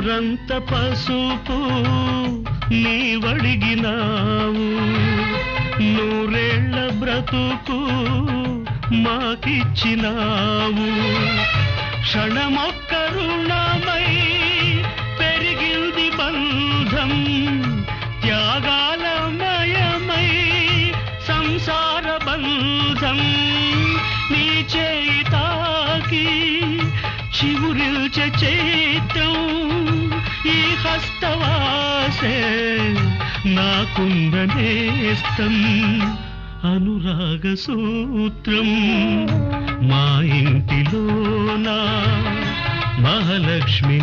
ఊరంత పసుపు నీవడిగినావు, నూరేళ్ల బ్రతుకు మాకిచ్చినావు. క్షణమొక్క రుణమై పెరిగింది బంధం, త్యాగాలమయమై సంసార బంధం. నీ చేయి తాకి చివురిల్చే చైత్రం, ఈ హస్తవాసే నాకుందనేస్తం. అనురాగ సూత్రం మా ఇంటిలోన మహాలక్ష్మి.